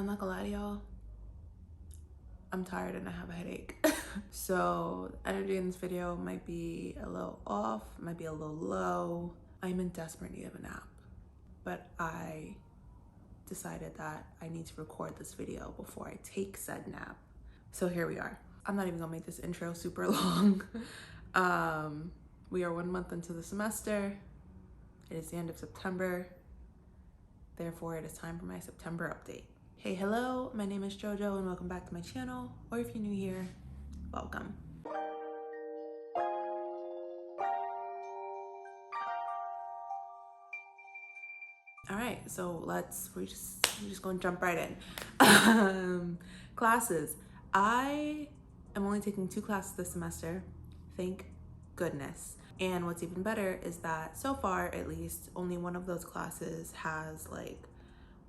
not gonna lie to y'all, I'm tired and I have a headache. So energy in this video might be a little off, might be a little low. I'm in desperate need of a nap, but I decided that I need to record this video before I take said nap. So here we are. I'm not even gonna make this intro super long. We are 1 month into the semester. It is the end of September. Therefore, it is time for my September update. Hey, hello, my name is Jojo and welcome back to my channel. Or if you're new here, welcome. All right, so we're just gonna jump right in. Classes. I am only taking 2 classes this semester. Thank goodness. And what's even better is that so far, at least, only one of those classes has like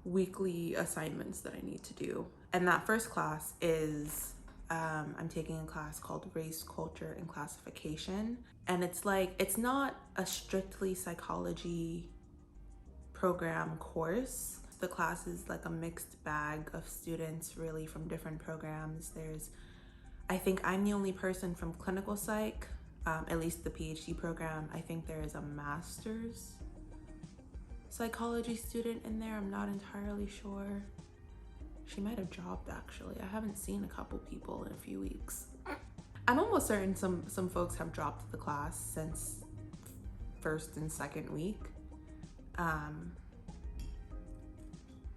weekly assignments that I need to do. And that first class is I'm taking a class called Race, Culture, and Classification. And it's not a strictly psychology program course. The class is like a mixed bag of students really from different programs. I think I'm the only person from clinical psych, at least the PhD program. I think there is a master's psychology student in there. I'm not entirely sure. She might have dropped actually. I haven't seen a couple people in a few weeks. I'm almost certain some folks have dropped the class since first and second week.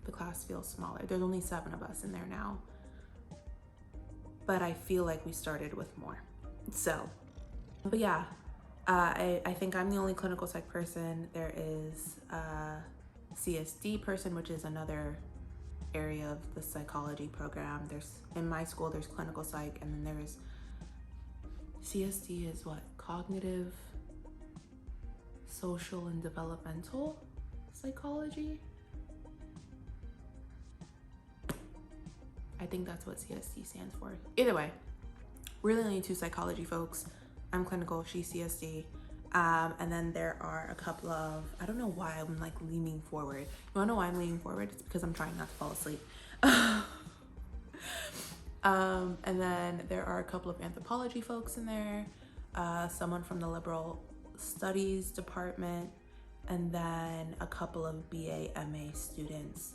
The class feels smaller. There's only 7 of us in there now, but I feel like we started with more. So, but yeah, I think I'm the only clinical psych person. There is a CSD person, which is another area of the psychology program. In my school, there's clinical psych, and then there's CSD is what? Cognitive, social, and developmental psychology. I think that's what CSD stands for. Either way, we're really only 2 psychology folks. I'm clinical, she's CSD. And then there are a couple of, I don't know why I'm like leaning forward. You wanna know why I'm leaning forward? It's because I'm trying not to fall asleep. And then there are a couple of anthropology folks in there, someone from the liberal studies department, and then a couple of BA MA students,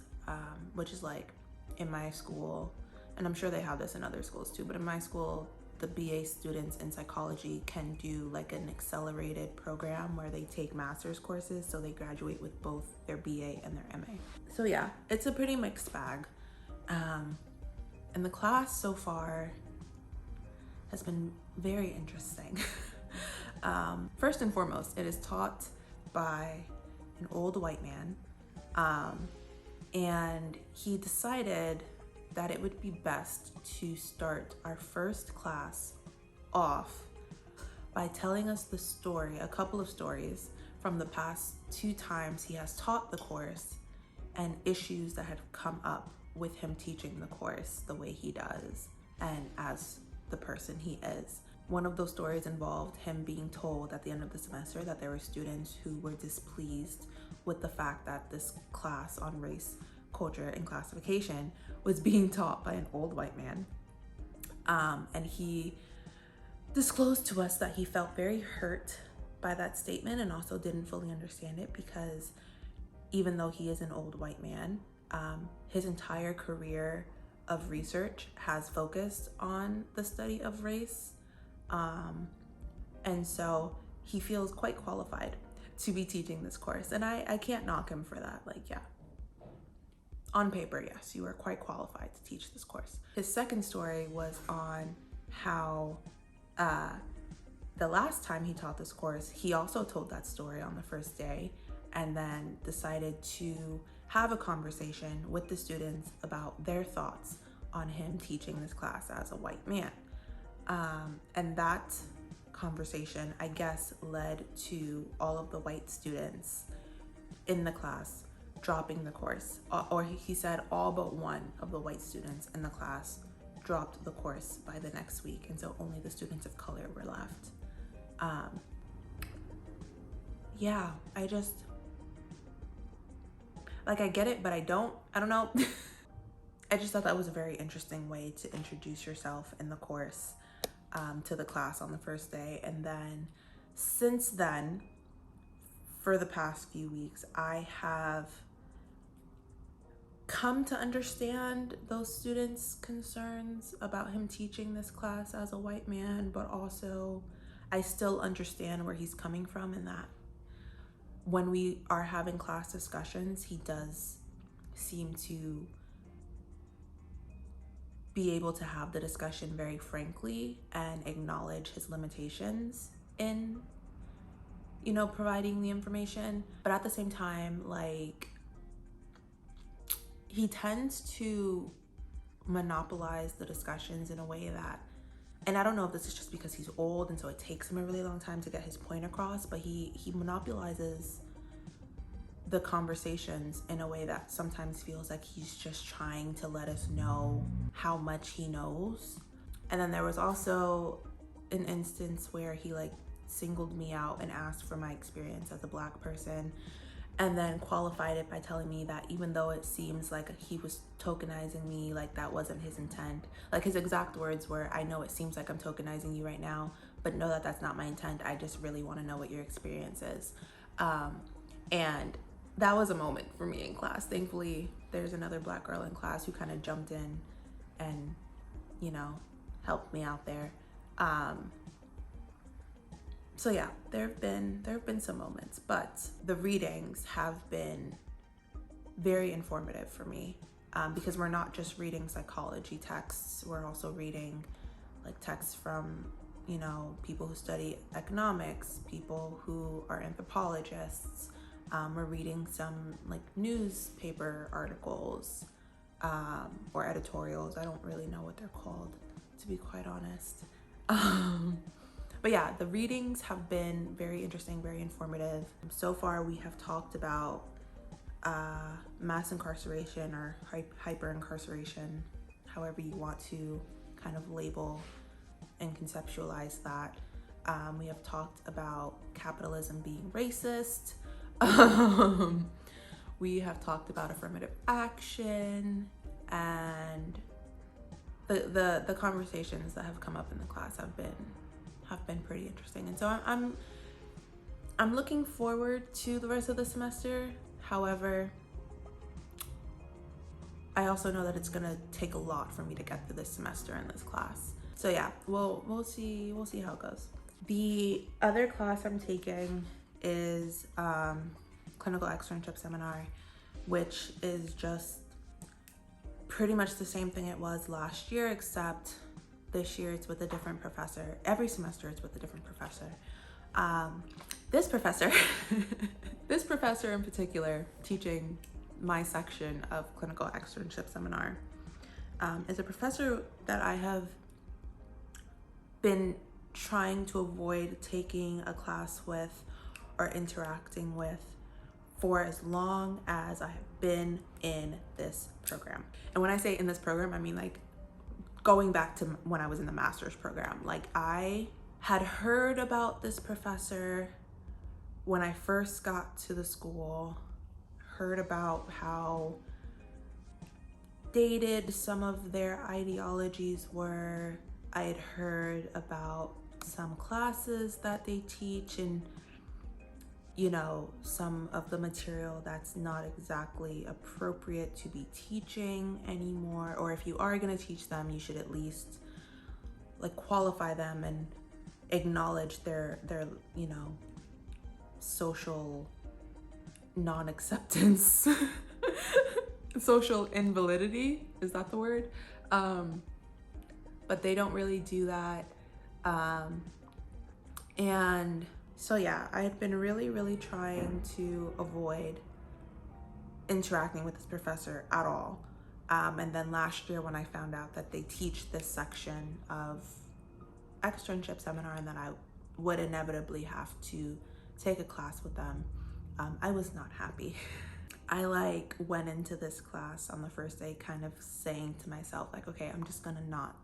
which is like in my school, and I'm sure they have this in other schools too, but in my school, the BA students in psychology can do like an accelerated program where they take master's courses, so they graduate with both their BA and their MA. So yeah, it's a pretty mixed bag. And the class so far has been very interesting. First and foremost, it is taught by an old white man, and he decided that it would be best to start our first class off by telling us a couple of stories from the past 2 times he has taught the course and issues that had come up with him teaching the course the way he does and as the person he is. One of those stories involved him being told at the end of the semester that there were students who were displeased with the fact that this class on race, culture, and classification was being taught by an old white man. And he disclosed to us that he felt very hurt by that statement and also didn't fully understand it because even though he is an old white man, his entire career of research has focused on the study of race. And so he feels quite qualified to be teaching this course. And I can't knock him for that. Like, yeah. On paper, yes, you are quite qualified to teach this course. His second story was on how the last time he taught this course, he also told that story on the first day and then decided to have a conversation with the students about their thoughts on him teaching this class as a white man. And that conversation, I guess, led to all of the white students in the class dropping the course, or he said all but one of the white students in the class dropped the course by the next week, and so only the students of color were left. Yeah, I just, like, I get it, but I don't know. I just thought that was a very interesting way to introduce yourself in the course to the class on the first day. And then since then, for the past few weeks, I have come to understand those students' concerns about him teaching this class as a white man, but also I still understand where he's coming from, in that when we are having class discussions, he does seem to be able to have the discussion very frankly and acknowledge his limitations in, you know, providing the information. But at the same time, like, he tends to monopolize the discussions in a way that, and I don't know if this is just because he's old and so it takes him a really long time to get his point across, but he monopolizes the conversations in a way that sometimes feels like he's just trying to let us know how much he knows. And then there was also an instance where he like singled me out and asked for my experience as a Black person, and then qualified it by telling me that even though it seems like he was tokenizing me, like that wasn't his intent. Like his exact words were, "I know it seems like I'm tokenizing you right now, but know that that's not my intent. I just really want to know what your experience is." And that was a moment for me in class. Thankfully, there's another Black girl in class who kind of jumped in and, you know, helped me out there. So yeah, there have been some moments, but the readings have been very informative for me, because we're not just reading psychology texts, we're also reading like texts from, you know, people who study economics, people who are anthropologists. We're reading some like newspaper articles, or editorials. I don't really know what they're called, to be quite honest. But yeah, the readings have been very interesting, very informative. So far, we have talked about mass incarceration or hyper incarceration, however you want to kind of label and conceptualize that. We have talked about capitalism being racist. We have talked about affirmative action, and the conversations that have come up in the class have been pretty interesting. And so I'm looking forward to the rest of the semester. However, I also know that it's gonna take a lot for me to get through this semester in this class. So yeah, we'll see how it goes. The other class I'm taking is clinical externship seminar, which is just pretty much the same thing it was last year, except this year it's with a different professor. Every semester it's with a different professor. This professor in particular, teaching my section of clinical externship seminar, is a professor that I have been trying to avoid taking a class with or interacting with for as long as I have been in this program. And when I say in this program, I mean like going back to when I was in the master's program. Like, I had heard about this professor when I first got to the school, heard about how dated some of their ideologies were. I had heard about some classes that they teach and, you know, some of the material that's not exactly appropriate to be teaching anymore. Or if you are going to teach them, you should at least like qualify them and acknowledge their you know, social non-acceptance. Social invalidity, is that the word? But they don't really do that. And so yeah, I had been really trying to avoid interacting with this professor at all. And then last year when I found out that they teach this section of externship seminar and that I would inevitably have to take a class with them, I was not happy. I like went into this class on the first day kind of saying to myself, like, okay, I'm just gonna not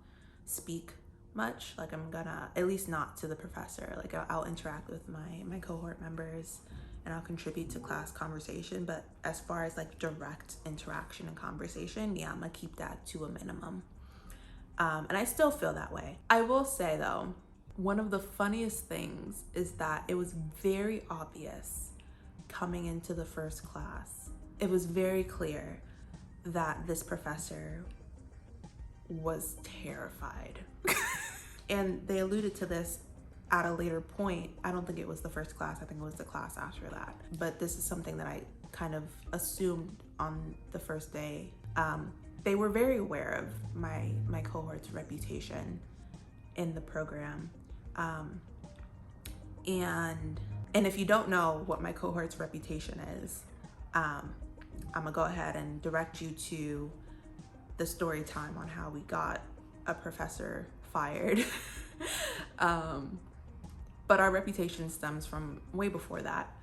speak much. Like, I'm gonna, at least not to the professor, like I'll interact with my cohort members and I'll contribute to class conversation. But as far as like direct interaction and conversation, yeah, I'm gonna keep that to a minimum. And I still feel that way. I will say though, one of the funniest things is that it was very obvious coming into the first class. It was very clear that this professor was terrified. And they alluded to this at a later point. I don't think it was the first class, I think it was the class after that. But this is something that I kind of assumed on the first day. They were very aware of my cohort's reputation in the program. And if you don't know what my cohort's reputation is, I'm gonna go ahead and direct you to the story time on how we got a professor fired. But our reputation stems from way before that.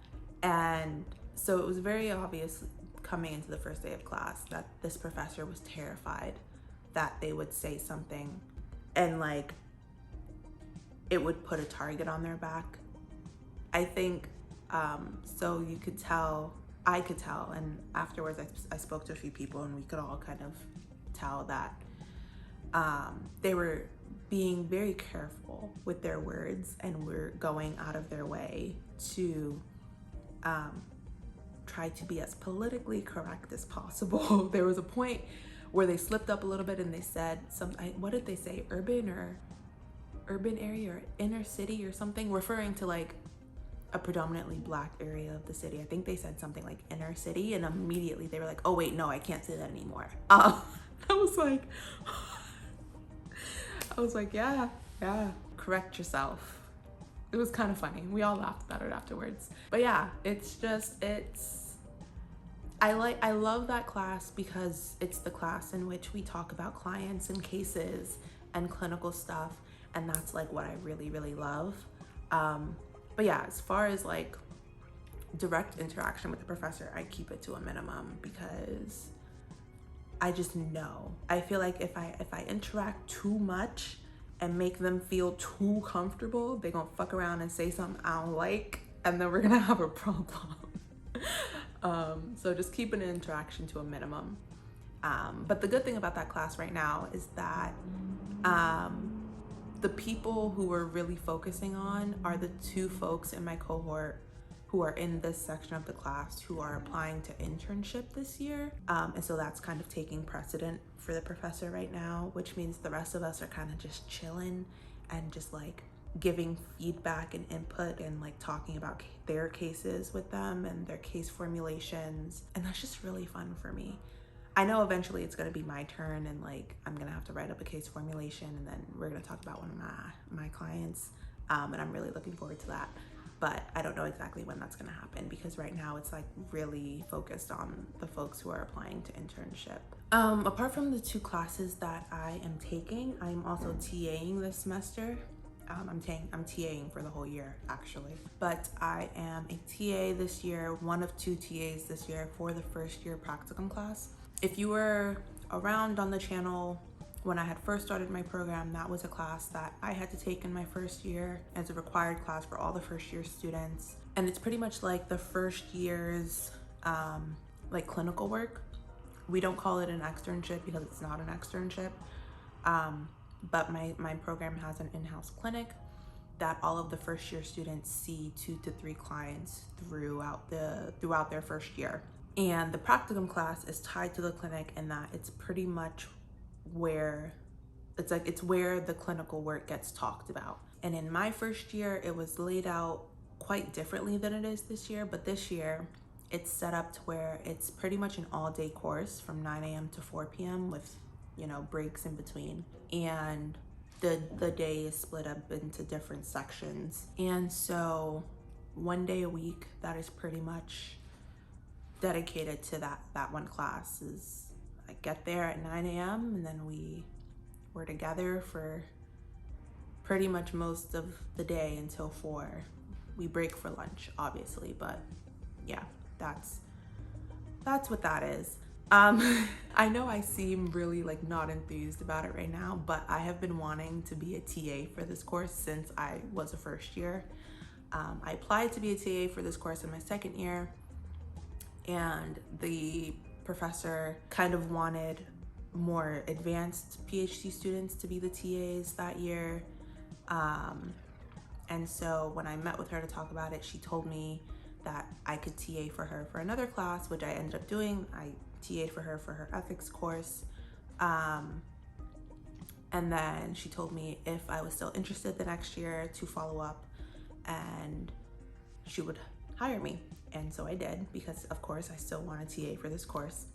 And so it was very obvious coming into the first day of class that this professor was terrified that they would say something and like it would put a target on their back. I think, so you could tell, I could tell, and afterwards I spoke to a few people and we could all kind of tell that they were being very careful with their words and were going out of their way to try to be as politically correct as possible. There was a point where they slipped up a little bit and they said what did they say? Urban area or inner city or something, referring to like a predominantly Black area of the city. I think they said something like inner city, and immediately they were like, oh wait, no, I can't say that anymore. I was like, yeah, correct yourself. It was kind of funny. We all laughed about it afterwards. But yeah, I love that class because it's the class in which we talk about clients and cases and clinical stuff. And that's like what I really, really love. But yeah, as far as like direct interaction with the professor, I keep it to a minimum because I just know. I feel like if I interact too much and make them feel too comfortable, they're gonna fuck around and say something I don't like, and then we're gonna have a problem. So just keeping an interaction to a minimum. But the good thing about that class right now is that the people who we're really focusing on are the two folks in my cohort who are in this section of the class who are applying to internship this year. And so that's kind of taking precedent for the professor right now, which means the rest of us are kind of just chilling and just like giving feedback and input and like talking about their cases with them and their case formulations. And that's just really fun for me. I know eventually it's gonna be my turn and like I'm gonna have to write up a case formulation and then we're gonna talk about one of my clients. And I'm really looking forward to that. But I don't know exactly when that's gonna happen because right now it's like really focused on the folks who are applying to internship. Apart from the two classes that I am taking, I'm also TAing this semester. I'm TAing for the whole year actually. But I am a TA this year, one of two TAs this year for the first year practicum class. If you were around on the channel when I had first started my program, that was a class that I had to take in my first year as a required class for all the first year students. And it's pretty much like the first year's like clinical work. We don't call it an externship because it's not an externship. But my program has an in-house clinic that all of the first year students see 2 to 3 clients throughout their first year. And the practicum class is tied to the clinic in that it's pretty much where it's where the clinical work gets talked about. And in my first year, it was laid out quite differently than it is this year, but this year it's set up to where it's pretty much an all-day course from 9 a.m. to 4 p.m. with, you know, breaks in between. And the day is split up into different sections. And so one day a week that is pretty much dedicated to that one class. Is I get there at 9 a.m. and then we're together for pretty much most of the day until 4. We break for lunch, obviously, but yeah, that's what that is. I know I seem really like not enthused about it right now, but I have been wanting to be a TA for this course since I was a first year. I applied to be a TA for this course in my second year, and the professor kind of wanted more advanced PhD students to be the TAs that year. And so when I met with her to talk about it, she told me that I could TA for her for another class, which I ended up doing. I TA'd for her ethics course. And then she told me if I was still interested the next year to follow up, and she would hire me. And so I did, because of course I still want to TA for this course.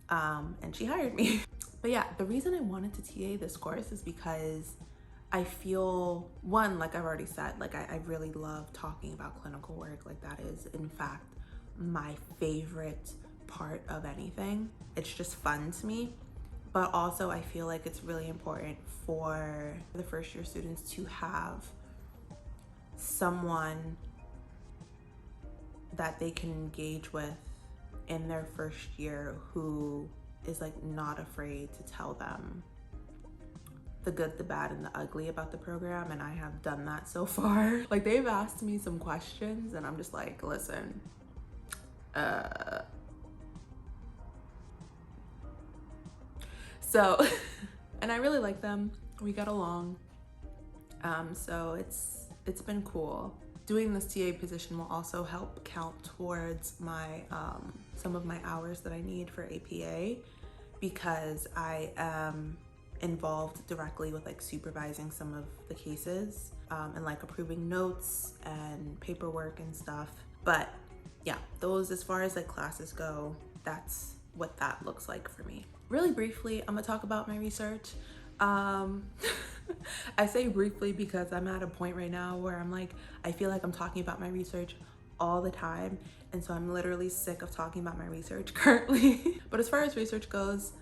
And she hired me. But yeah, the reason I wanted to TA this course is because I feel, one, like I've already said, like I really love talking about clinical work. Like that is in fact my favorite part of anything. It's just fun to me. But also I feel like it's really important for the first year students to have someone that they can engage with in their first year who is like not afraid to tell them the good, the bad, and the ugly about the program. And I have done that so far. Like they've asked me some questions and I'm just like, listen, so, and I really like them. We got along. So it's been cool. Doing this TA position will also help count towards my some of my hours that I need for APA, because I am involved directly with like supervising some of the cases and like approving notes and paperwork and stuff. But yeah, those, as far as like classes go, that's what that looks like for me. Really briefly, I'm gonna talk about my research. I say briefly because I'm at a point right now where I'm like, I feel like I'm talking about my research all the time, and so I'm literally sick of talking about my research currently. But as far as research goes,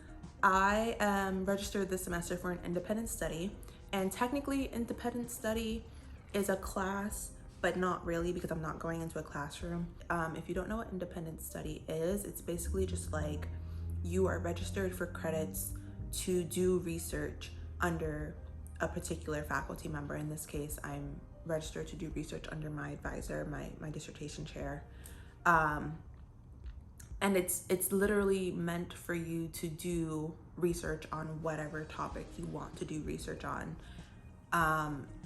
I am registered this semester for an independent study, and technically independent study is a class, but not really, because I'm not going into a classroom. If you don't know what independent study is, it's basically just like you are registered for credits to do research under a particular faculty member. In this case, I'm registered to do research under my advisor, my dissertation chair. And it's literally meant for you to do research on whatever topic you want to do research on.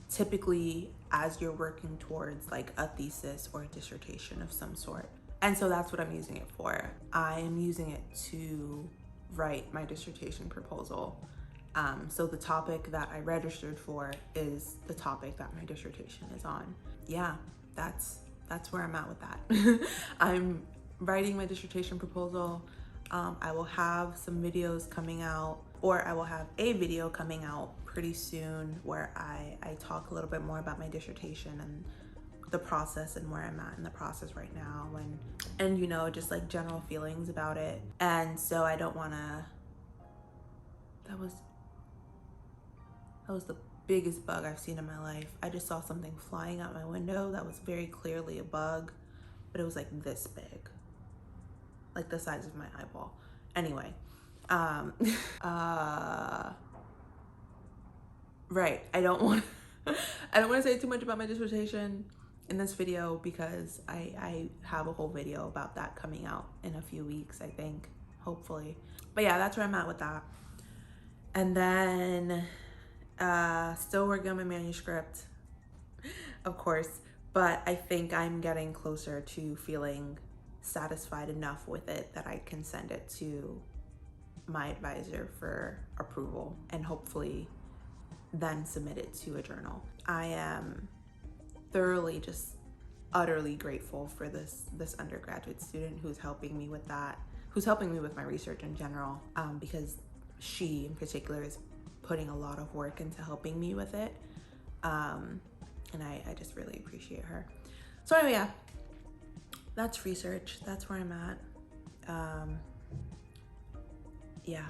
Typically as you're working towards like a thesis or a dissertation of some sort. And so that's what I'm using it for. I am using it to write my dissertation proposal. So the topic that I registered for is the topic that my dissertation is on. Yeah, that's where I'm at with that. I'm writing my dissertation proposal. I will have some videos coming out, or I will have a video coming out pretty soon where I talk a little bit more about my dissertation and the process and where I'm at in the process right now, and you know, just like general feelings about it. And so I don't wanna, that was the biggest bug I've seen in my life. I just saw something flying out my window that was very clearly a bug, but it was like this big, like the size of my eyeball. Anyway, right, I don't want to say too much about my dissertation in this video, because I have a whole video about that coming out in a few weeks, I think, hopefully. But yeah, that's where I'm at with that. And then still working on my manuscript, of course, but I think I'm getting closer to feeling satisfied enough with it that I can send it to my advisor for approval and hopefully then submit it to a journal. I am thoroughly, just utterly grateful for this undergraduate student who's helping me with that, who's helping me with my research in general, because she in particular is putting a lot of work into helping me with it. And I just really appreciate her. So anyway, yeah, that's research. That's where I'm at. Yeah.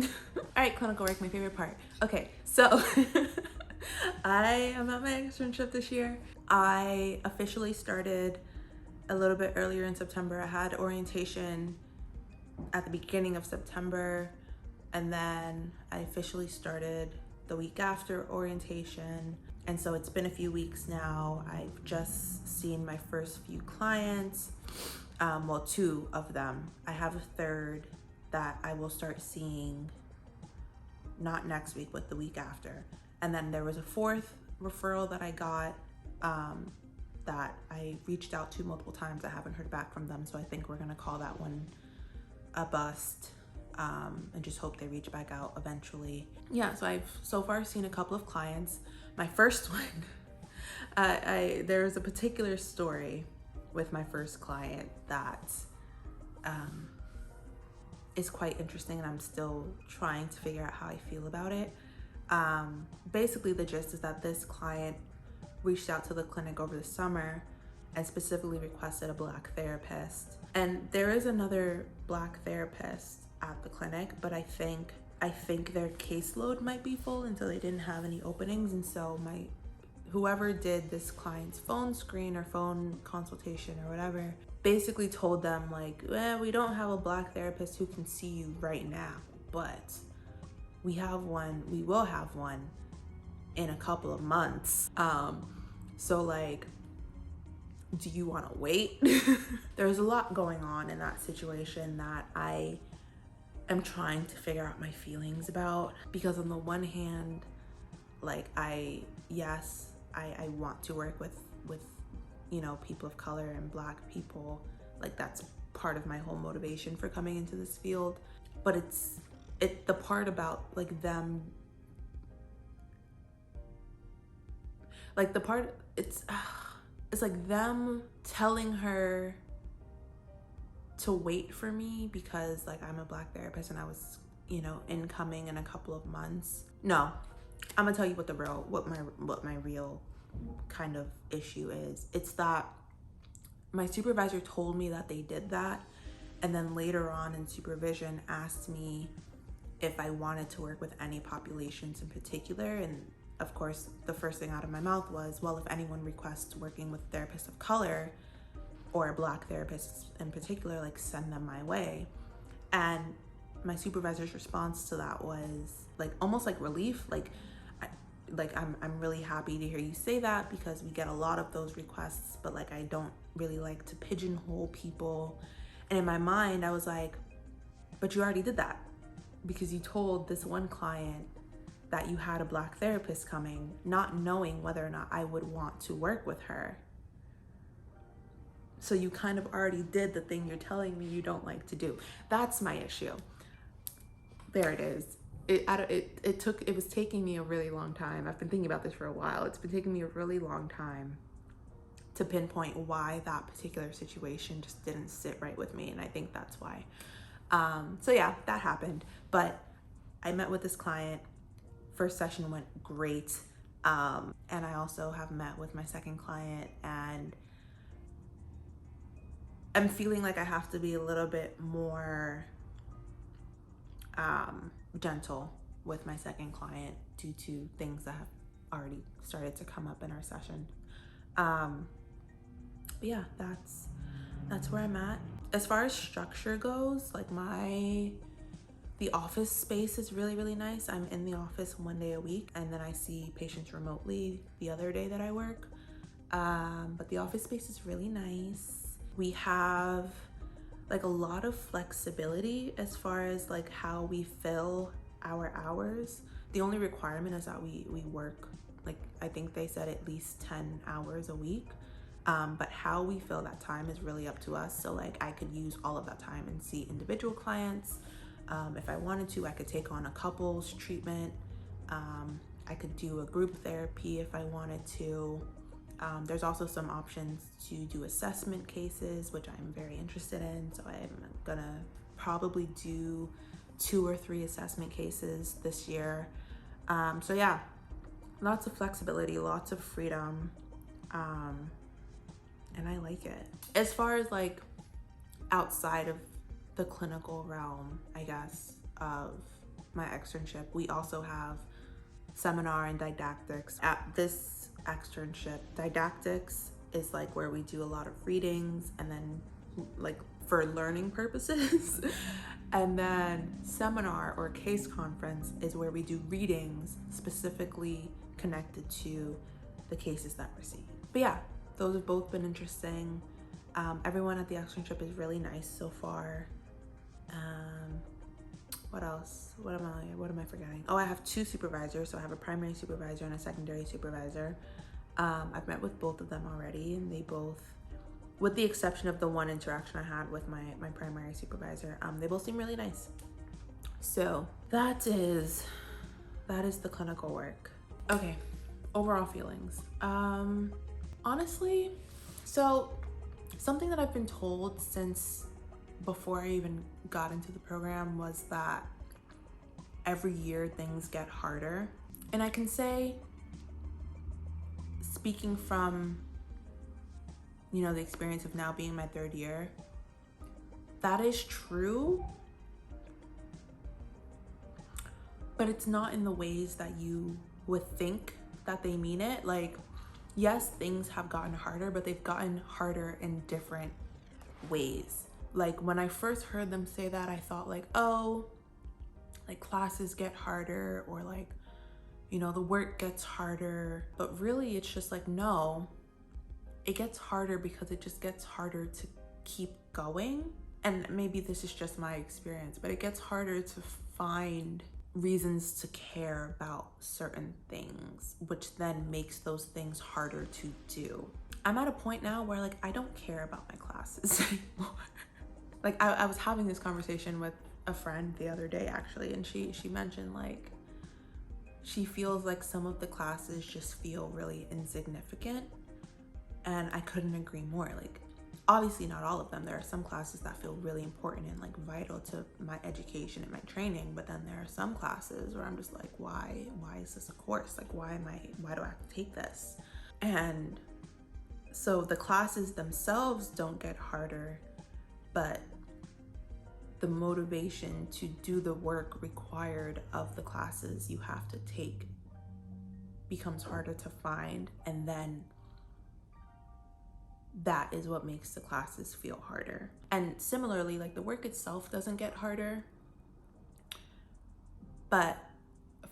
All right, clinical work, my favorite part. Okay, so I am at my externship this year. I officially started a little bit earlier in September. I had orientation at the beginning of September, and then I officially started the week after orientation. And so it's been a few weeks now. I've just seen my first few clients. Well, 2 of them. I have a third that I will start seeing not next week, but the week after. And then there was a 4th referral that I got that I reached out to multiple times. I haven't heard back from them, so I think we're gonna call that one a bust, and just hope they reach back out eventually. Yeah, so I've so far seen a couple of clients. My first one, there's a particular story with my first client that is quite interesting, and I'm still trying to figure out how I feel about it. Basically, the gist is that this client reached out to the clinic over the summer and specifically requested a Black therapist. And there is another Black therapist at the clinic, but I think their caseload might be full until they didn't have any openings. And so whoever did this client's phone screen or phone consultation or whatever basically told them like, well, we don't have a Black therapist who can see you right now, but we will have one in a couple of months. So like, do you want to wait? There's a lot going on in that situation that I am trying to figure out my feelings about, because on the one hand, like I want to work with people of color and Black people. Like that's part of my whole motivation for coming into this field. But it's the part about like them, like the part, it's like them telling her to wait for me because like I'm a Black therapist and I was, incoming in a couple of months. No, I'm gonna tell you what my real kind of issue is. It's that my supervisor told me that they did that, and then later on in supervision asked me if I wanted to work with any populations in particular. And of course, the first thing out of my mouth was, well, if anyone requests working with therapists of color or Black therapists in particular, like send them my way. And my supervisor's response to that was like almost like relief. I'm really happy to hear you say that because we get a lot of those requests, but like I don't really like to pigeonhole people. And in my mind, I was like, but you already did that because you told this one client that you had a Black therapist coming, not knowing whether or not I would want to work with her. So you kind of already did the thing you're telling me you don't like to do. That's my issue. There it is. It was taking me a really long time. I've been thinking about this for a while. It's been taking me a really long time to pinpoint why that particular situation just didn't sit right with me. And I think that's why. So yeah, that happened. But I met with this client. First session went great. And I also have met with my second client, and I'm feeling like I have to be a little bit more gentle with my second client due to things that have already started to come up in our session. But yeah, that's where I'm at. As far as structure goes, like the office space is really, really nice. I'm in the office 1 day a week, and then I see patients remotely the other day that I work. But the office space is really nice. We have like a lot of flexibility as far as like how we fill our hours. The only requirement is that we work, like I think they said at least 10 hours a week. But how we fill that time is really up to us. So like I could use all of that time and see individual clients. If I wanted to, I could take on a couples treatment. I could do a group therapy if I wanted to. There's also some options to do assessment cases, which I'm very interested in. So I'm gonna probably do 2 or 3 assessment cases this year. So yeah, lots of flexibility, lots of freedom. And I like it. As far as like outside of the clinical realm, I guess, of my externship, we also have seminar and didactics. At this externship, didactics is like where we do a lot of readings and then like for learning purposes. And then seminar or case conference is where we do readings specifically connected to the cases that we're seeing. But yeah, those have both been interesting. Everyone at the externship is really nice so far. What else? What am I forgetting? Oh, I have 2 supervisors. So I have a primary supervisor and a secondary supervisor. I've met with both of them already, and they both, with the exception of the one interaction I had with my primary supervisor, they both seem really nice. So that is the clinical work. Okay, overall feelings. Honestly, so something that I've been told since before I even got into the program was that every year things get harder. And I can say, speaking from, you know, the experience of now being my 3rd year, that is true, but it's not in the ways that you would think that they mean it. Like, yes, things have gotten harder, but they've gotten harder in different ways. Like, when I first heard them say that, I thought like, oh, like classes get harder, or like, you know, the work gets harder. But really it's just like, no, it gets harder because it just gets harder to keep going. And maybe this is just my experience, but it gets harder to find reasons to care about certain things, which then makes those things harder to do. I'm at a point now where like I don't care about my classes anymore. Like I was having this conversation with a friend the other day actually, and she mentioned like she feels like some of the classes just feel really insignificant, and I couldn't agree more. Like, obviously not all of them. There are some classes that feel really important and like vital to my education and my training, but then there are some classes where I'm just like, why is this a course? Like, why do I have to take this? And so the classes themselves don't get harder, but the motivation to do the work required of the classes you have to take becomes harder to find, and then that is what makes the classes feel harder. And similarly, like the work itself doesn't get harder, but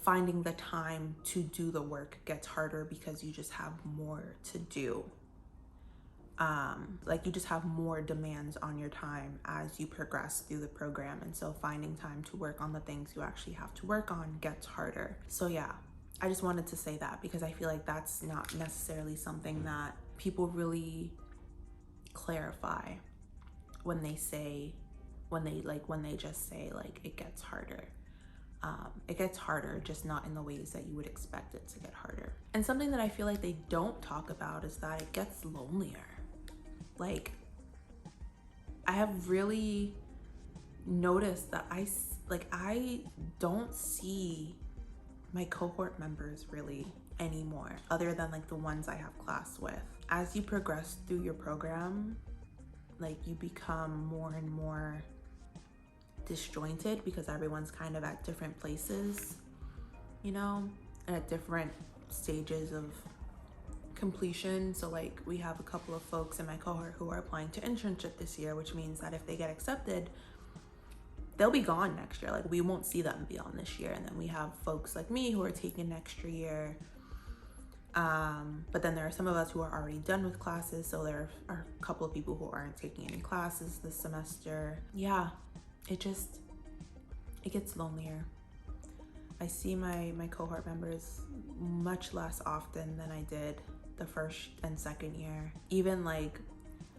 finding the time to do the work gets harder because you just have more to do. Like you just have more demands on your time as you progress through the program. And so finding time to work on the things you actually have to work on gets harder. So yeah, I just wanted to say that because I feel like that's not necessarily something that people really clarify when they just say like it gets harder. It gets harder, just not in the ways that you would expect it to get harder. And something that I feel like they don't talk about is that it gets lonelier. Like, I have really noticed that I don't see my cohort members really anymore, other than like the ones I have class with. As you progress through your program, like you become more and more disjointed because everyone's kind of at different places, you know, and at different stages of completion. So like we have a couple of folks in my cohort who are applying to internship this year, which means that if they get accepted, they'll be gone next year. Like we won't see them beyond this year. And then we have folks like me who are taking an extra year. But then there are some of us who are already done with classes. So there are a couple of people who aren't taking any classes this semester. Yeah, it gets lonelier. I see my cohort members much less often than I did the first and second year. Even like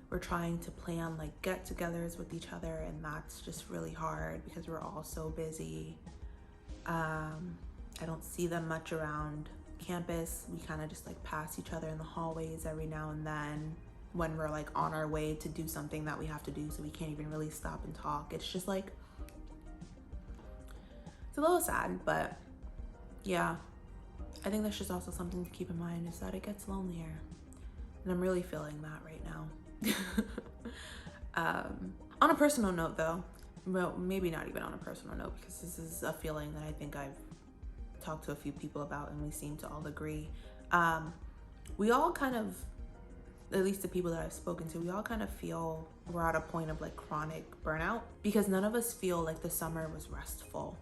we're trying to plan like get-togethers with each other, and that's just really hard because we're all so busy. I don't see them much around campus. We kind of just like pass each other in the hallways every now and then when we're like on our way to do something that we have to do, so we can't even really stop and talk. It's just like, it's a little sad, but yeah, I think that's just also something to keep in mind, is that it gets lonelier. And I'm really feeling that right now. On a personal note though, well, maybe not even on a personal note, because this is a feeling that I think I've talked to a few people about and we seem to all agree. We all kind of, at least the people that I've spoken to, we all kind of feel we're at a point of like chronic burnout, because none of us feel like the summer was restful.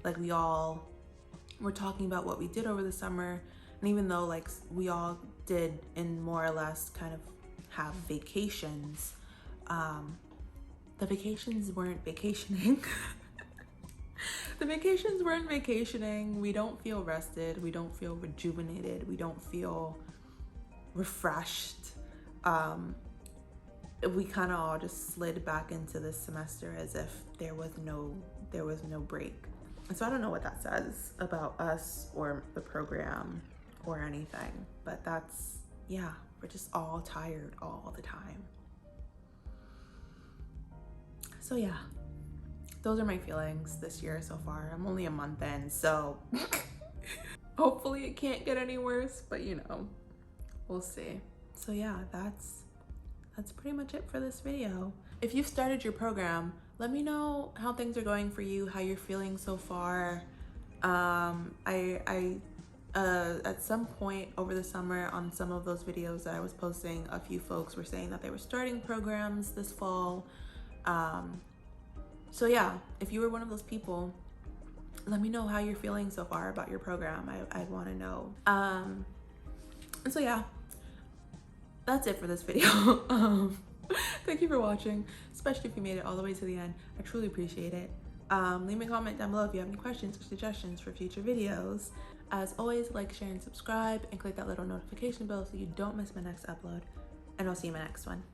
Like we're talking about what we did over the summer, And even though like we all did in more or less kind of have vacations, the vacations weren't vacationing. The vacations weren't vacationing. We don't feel rested. We don't feel rejuvenated. We don't feel refreshed. We kind of all just slid back into this semester as if there was no break. And so I don't know what that says about us or the program or anything, but that's, yeah, we're just all tired all the time. So yeah, those are my feelings this year so far. I'm only a month in, so hopefully it can't get any worse, but you know, we'll see. So yeah, that's pretty much it for this video. If you've started your program, let me know how things are going for you, how you're feeling so far. At some point over the summer on some of those videos that I was posting, a few folks were saying that they were starting programs this fall. So yeah, if you were one of those people, let me know how you're feeling so far about your program. I'd want to know. And so yeah, that's it for this video. Thank you for watching, especially if you made it all the way to the end. I truly appreciate it. Leave me a comment down below if you have any questions or suggestions for future videos. As always, like, share, and subscribe, and click that little notification bell so you don't miss my next upload. And I'll see you in my next one.